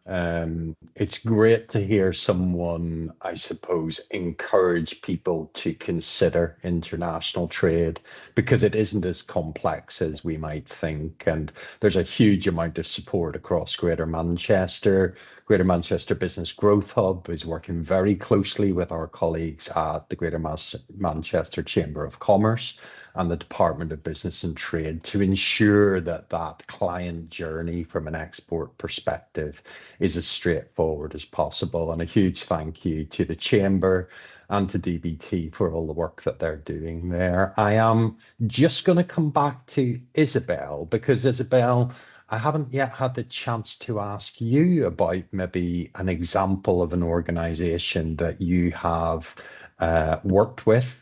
It's great to hear someone, I suppose, encourage people to consider international trade, because it isn't as complex as we might think. And there's a huge amount of support across Greater Manchester. Greater Manchester Business Growth Hub is working very closely with our colleagues at the Greater Manchester Chamber of Commerce and the Department of Business and Trade to ensure that that client journey from an export perspective is as straightforward as possible. And a huge thank you to the Chamber and to DBT for all the work that they're doing there. I am just going to come back to Isabel, because Isabel, I haven't yet had the chance to ask you about maybe an example of an organization that you have worked with,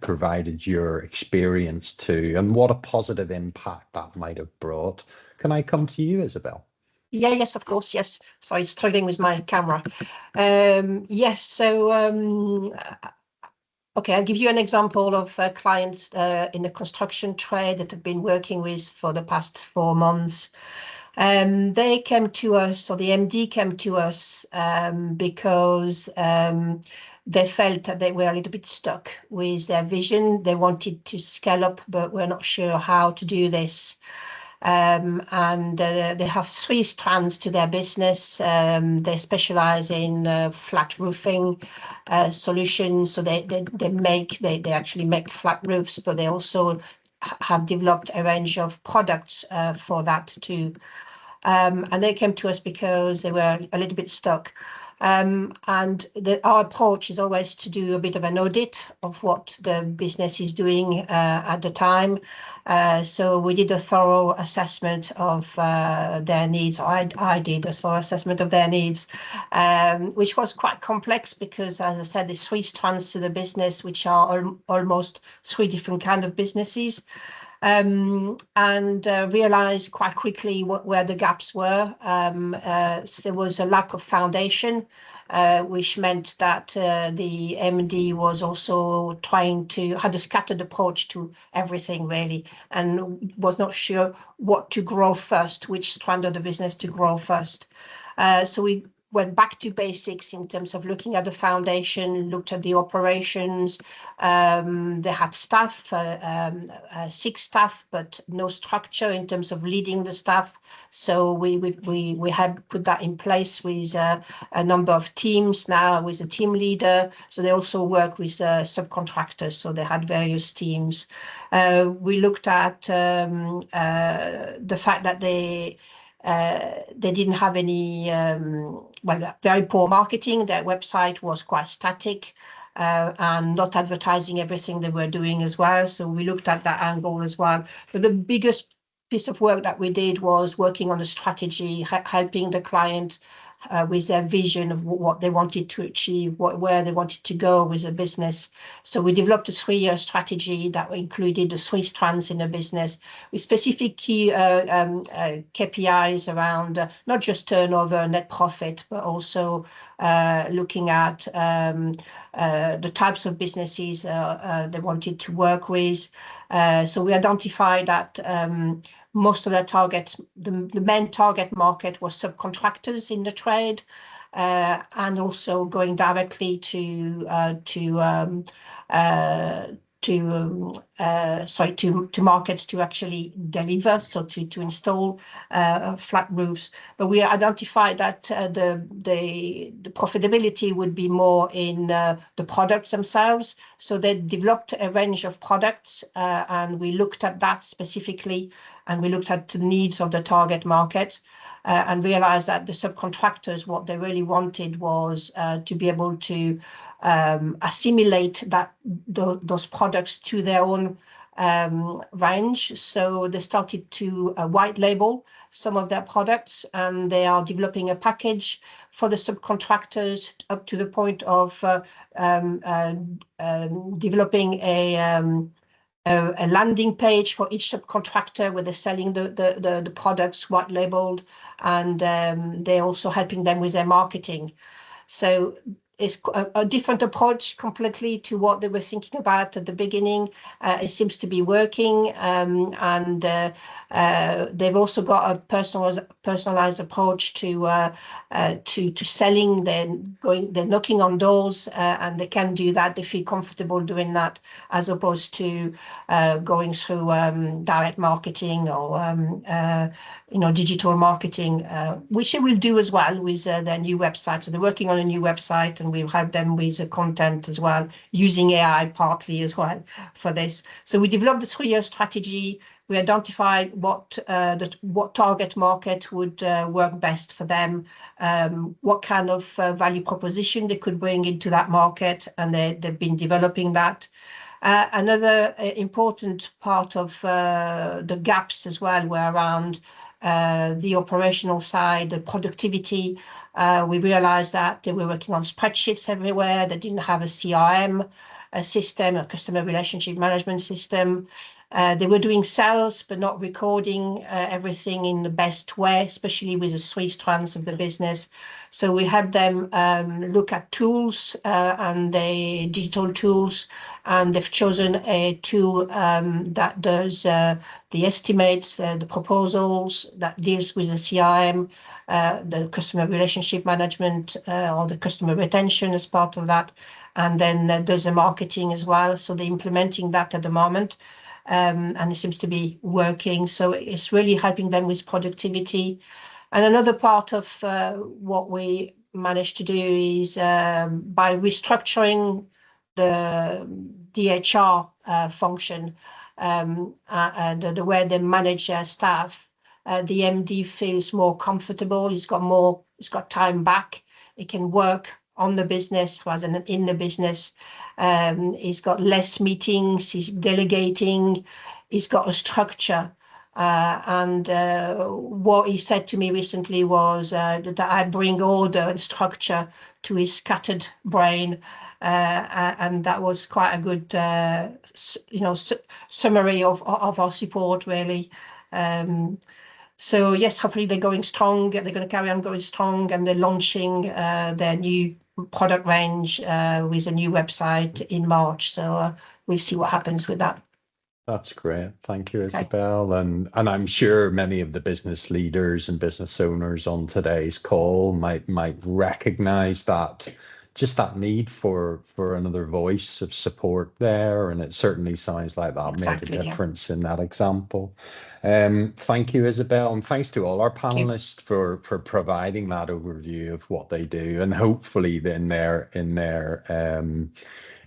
provided your experience to, and what a positive impact that might have brought. Can I come to you, Isabel? Yeah, yes, of course, yes. Sorry, struggling with my camera. Yes, so okay, I'll give you an example of a client in the construction trade that I've been working with for the past 4 months. They came to us, or the MD came to us because they felt that they were a little bit stuck with their vision. They wanted to scale up, but were not sure how to do this. And they have 3 strands to their business. They specialize in flat roofing solutions. So they actually make flat roofs, but they also have developed a range of products for that too. And they came to us because they were a little bit stuck. And our approach is always to do a bit of an audit of what the business is doing at the time. So we did a thorough assessment of their needs. I did a thorough assessment of their needs, which was quite complex because, as I said, there's 3 strands to the business, which are almost 3 different kinds of businesses. And realized quite quickly where the gaps were. So there was a lack of foundation which meant that the MD was also had a scattered approach to everything really, and was not sure what to grow first, which strand of the business to grow first. So we went back to basics in terms of looking at the foundation, looked at the operations. They had staff, 6 staff, but no structure in terms of leading the staff. So we had put that in place with a number of teams now, with a team leader. So they also work with subcontractors. So they had various teams. We looked at the fact that they didn't have any, very poor marketing. Their website was quite static and not advertising everything they were doing as well. So we looked at that angle as well. But the biggest piece of work that we did was working on a strategy, helping the client with their vision of what they wanted to achieve, where they wanted to go with the business. So we developed a 3-year strategy that included the 3 strands in the business with specific key KPIs around not just turnover, net profit, but also looking at the types of businesses they wanted to work with. So we identified that most of their targets, the main target market was subcontractors in the trade, and also going directly to markets to actually deliver, so to install flat roofs. But we identified that the profitability would be more in the products themselves. So they developed a range of products, and we looked at that specifically, and we looked at the needs of the target market, and realized that the subcontractors, what they really wanted was to be able to assimilate those products to their own range. So they started to white label some of their products, and they are developing a package for the subcontractors up to the point of developing a landing page for each subcontractor where they're selling the products white labeled, and they're also helping them with their marketing. So it's a different approach completely to what they were thinking about at the beginning. It seems to be working, and they've also got a personalized approach to selling. They're knocking on doors, and they can do that. They feel comfortable doing that, as opposed to going through direct marketing or digital marketing, which they will do as well with their new website. So they're working on a new website, and we've had them with the content as well, using AI partly as well for this. So we developed a 3-year strategy. We identified what target market would work best for them, what kind of value proposition they could bring into that market, and they've been developing that. Another important part of the gaps as well were around the operational side, the productivity. We realized that they were working on spreadsheets everywhere. They didn't have a CRM system, a customer relationship management system. They were doing sales, but not recording everything in the best way, especially with the 3 strands of the business. So we had them look at tools and the digital tools, and they've chosen a tool that does the estimates, the proposals, that deals with the CRM, the customer relationship management, or the customer retention as part of that, and then does the marketing as well. So they're implementing that at the moment, and it seems to be working. So it's really helping them with productivity. And another part of what we managed to do is by restructuring the HR function and the way they manage their staff, the MD feels more comfortable. He's got time back. He can work on the business rather than in the business. He's got less meetings. He's delegating. He's got a structure. And what he said to me recently was that I bring order and structure to his scattered brain, and that was quite a good, summary of our support, really. So yes, hopefully they're going strong. They're going to carry on going strong, and they're launching their new product range with a new website in March. So we'll see what happens with that. That's great. Thank you, Okay. Isabel. And I'm sure many of the business leaders and business owners on today's call might recognize that, just that need for another voice of support there. And it certainly sounds like that Exactly, made a yeah. difference in that example. Thank you, Isabel, and thanks to all our panelists for providing that overview of what they do, and hopefully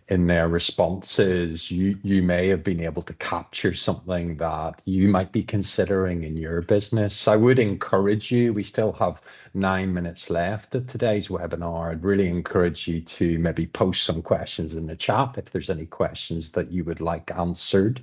in their responses, you may have been able to capture something that you might be considering in your business. I would encourage you, we still have 9 minutes left of today's webinar. I'd really encourage you to maybe post some questions in the chat if there's any questions that you would like answered.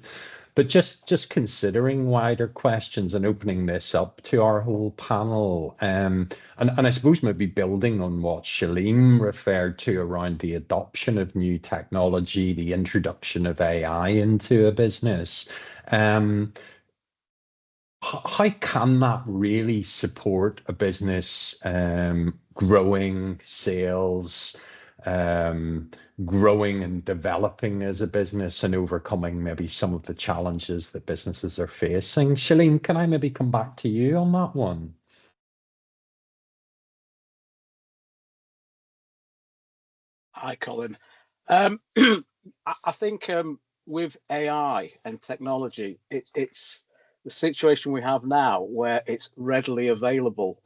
But just considering wider questions and opening this up to our whole panel, and I suppose maybe building on what Shalene referred to around the adoption of new technology, the introduction of AI into a business. How can that really support a business growing sales, growing and developing as a business, and overcoming maybe some of the challenges that businesses are facing? Shalene, can I maybe come back to you on that one? Hi, Colin. I think with AI and technology, it's the situation we have now where it's readily available,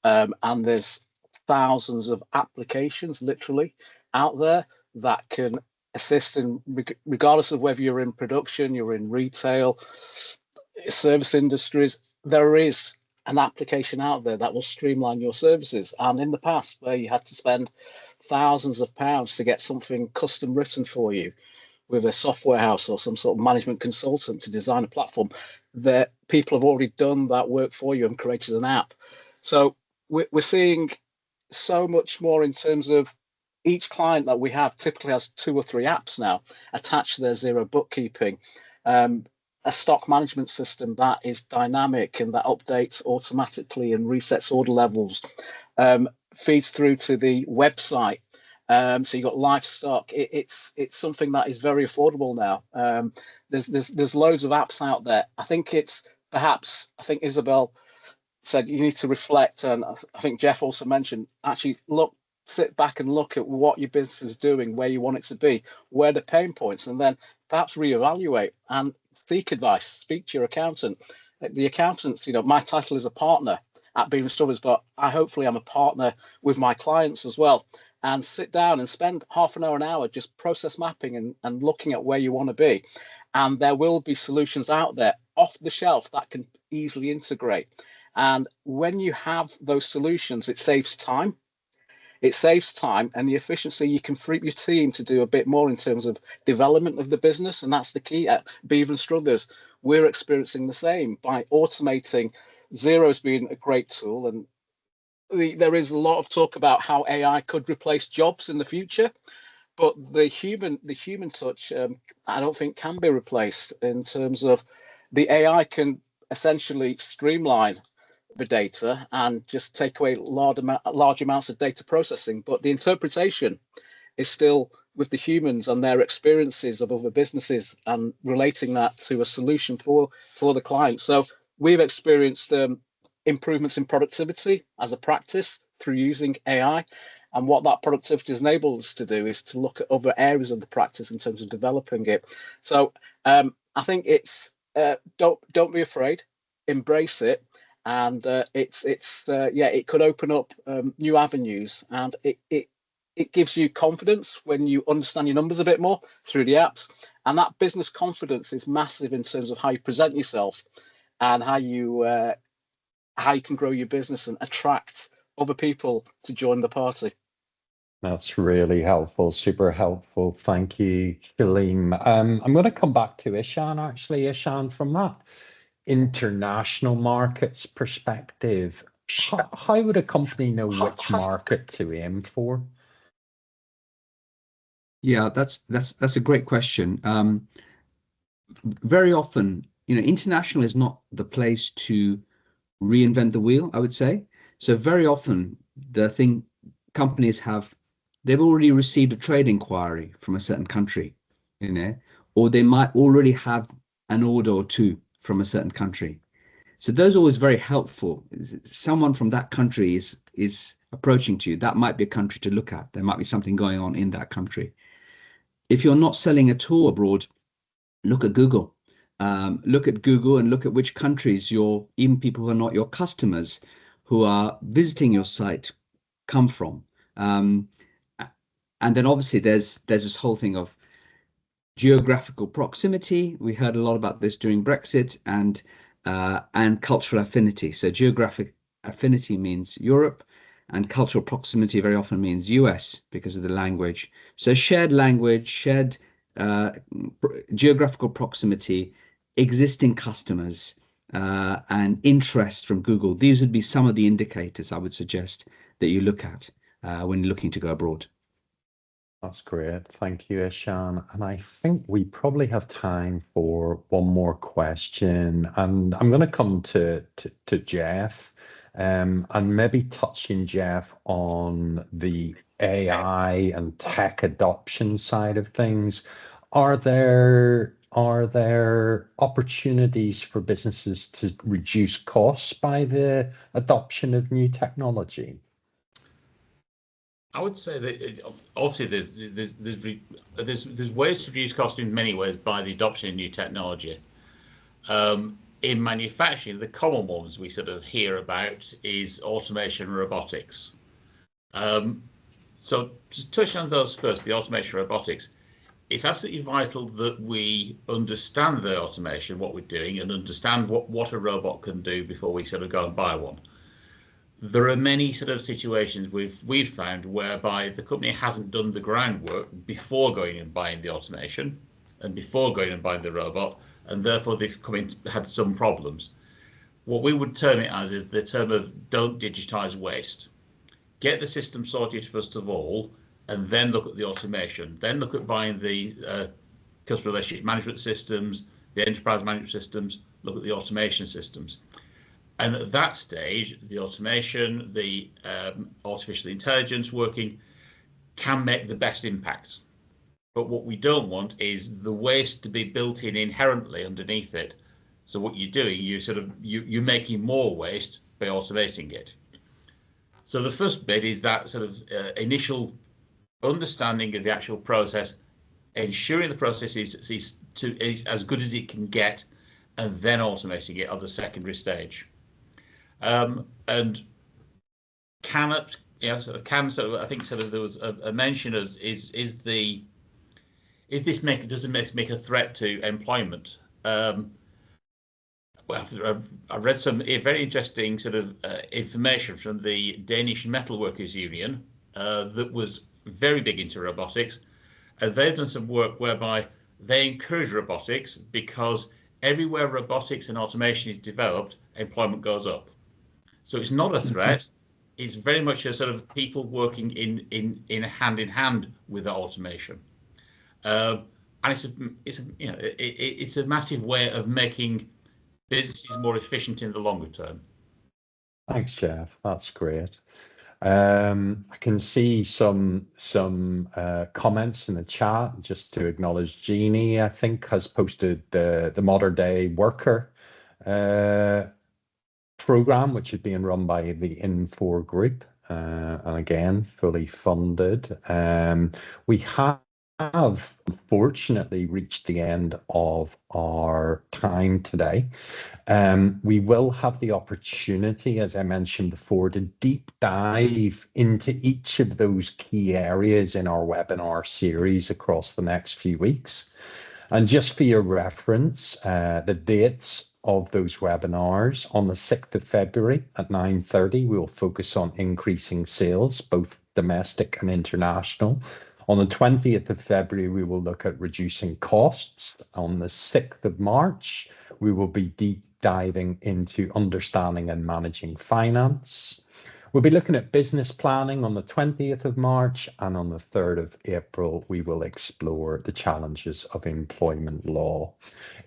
and there's thousands of applications literally out there that can assist in, regardless of whether you're in production, you're in retail, service industries, there is an application out there that will streamline your services. And in the past, where you had to spend thousands of pounds to get something custom written for you with a software house or some sort of management consultant to design a platform, that people have already done that work for you and created an app. So we're seeing so much more in terms of each client that we have typically has 2 or 3 apps now attached to their Zero bookkeeping. A stock management system that is dynamic and that updates automatically and resets order levels, feeds through to the website. So you've got livestock. It's something that is very affordable now. There's loads of apps out there. I think Isabel said you need to reflect, and I think Jeff also mentioned, actually sit back and look at what your business is doing, where you want it to be, where the pain points, and then perhaps reevaluate and seek advice. Speak to your accountant. The accountants, my title is a partner at Beaver Struthers, but hopefully I'm a partner with my clients as well. And sit down and spend half an hour just process mapping and looking at where you want to be. And there will be solutions out there off the shelf that can easily integrate. And when you have those solutions, it saves time. It saves time and the efficiency. You can free up your team to do a bit more in terms of development of the business. And that's the key. At Beaver Struthers, we're experiencing the same by automating. Xero's been a great tool. And there is a lot of talk about how AI could replace jobs in the future. But the human touch, I don't think can be replaced in terms of the AI can essentially streamline the data and just take away large amounts of data processing, but the interpretation is still with the humans and their experiences of other businesses and relating that to a solution for the client. So we've experienced improvements in productivity as a practice through using AI, and what that productivity has enabled us to do is to look at other areas of the practice in terms of developing it. So I think it's don't be afraid, embrace it. And it could open up new avenues, and it gives you confidence when you understand your numbers a bit more through the apps, and that business confidence is massive in terms of how you present yourself and how you can grow your business and attract other people to join the party. That's really helpful, super helpful. Thank you, Shalene. I'm going to come back to Ishan, actually. Ishan, from that international markets perspective, how would a company know which market to aim for? Yeah, that's a great question. Very often, international is not the place to reinvent the wheel, I would say. So very often the thing companies have, they've already received a trade inquiry from a certain country, you know, or they might already have an order or two from a certain country. So those are always very helpful. Someone from that country is approaching to you. That might be a country to look at. There might be something going on in that country. If you're not selling at all abroad, look at Google. Look at Google and look at which countries even people who are not your customers who are visiting your site come from. And then obviously there's this whole thing of geographical proximity. We heard a lot about this during Brexit, and cultural affinity. So geographic affinity means Europe, and cultural proximity very often means US because of the language. So shared language, shared geographical proximity, existing customers, and interest from Google. These would be some of the indicators I would suggest that you look at when looking to go abroad. That's great. Thank you, Ishan. And I think we probably have time for one more question. And I'm going to come to Jeff, and maybe touching, Jeff, on the AI and tech adoption side of things. Are there opportunities for businesses to reduce costs by the adoption of new technology? I would say that obviously there's ways to reduce cost in many ways by the adoption of new technology. In manufacturing, the common ones we sort of hear about is automation and robotics. So to touch on those first, the automation and robotics, it's absolutely vital that we understand the automation, what we're doing, and understand what a robot can do before we sort of go and buy one. There are many sort of situations we've found whereby the company hasn't done the groundwork before going and buying the automation and before going and buying the robot, and therefore they've had some problems. What we would term it as is the term of don't digitize waste. Get the system sorted first of all, and then look at the automation. Then look at buying the customer relationship management systems, the enterprise management systems, look at the automation systems. And at that stage, the automation, the artificial intelligence working can make the best impact. But what we don't want is the waste to be built in inherently underneath it. So what you're doing, you're making more waste by automating it. So the first bit is that sort of initial understanding of the actual process, ensuring the process is as good as it can get, and then automating it on the secondary stage. And I think there was a mention of does this make a threat to employment? Well, I've read some very interesting sort of information from the Danish Metalworkers Union that was very big into robotics. They've done some work whereby they encourage robotics because everywhere robotics and automation is developed, employment goes up. So it's not a threat. It's very much a sort of people working in hand with the automation, and it's a massive way of making businesses more efficient in the longer term. Thanks, Jeff. That's great. I can see some comments in the chat. Just to acknowledge, Jeannie, I think, has posted the modern day worker program, which is being run by the Infor Group, and again, fully funded. We have unfortunately reached the end of our time today. We will have the opportunity, as I mentioned before, to deep dive into each of those key areas in our webinar series across the next few weeks. And just for your reference, the dates of those webinars: on the 6th of February at 9:30, we will focus on increasing sales, both domestic and international. On the 20th of February, we will look at reducing costs. On the 6th of March, we will be deep diving into understanding and managing finance. We'll be looking at business planning on the 20th of March, and on the 3rd of April, we will explore the challenges of employment law.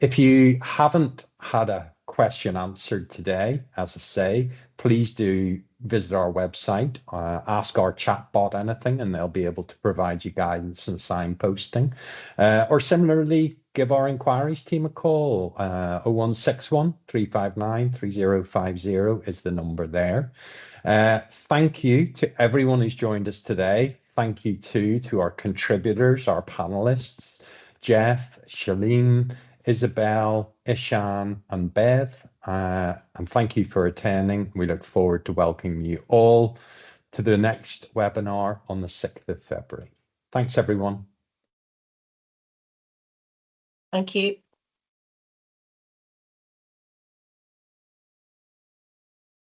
If you haven't had a question answered today, as I say, please do visit our website, ask our chatbot anything, and they'll be able to provide you guidance and signposting. Or similarly, give our inquiries team a call. 0161 359 3050 is the number there. Thank you to everyone who's joined us today. Thank you to our contributors, our panelists, Jeff, Shalene, Isabel, Ishan, and Bev. And thank you for attending. We look forward to welcoming you all to the next webinar on the 6th of February. Thanks, everyone. Thank you.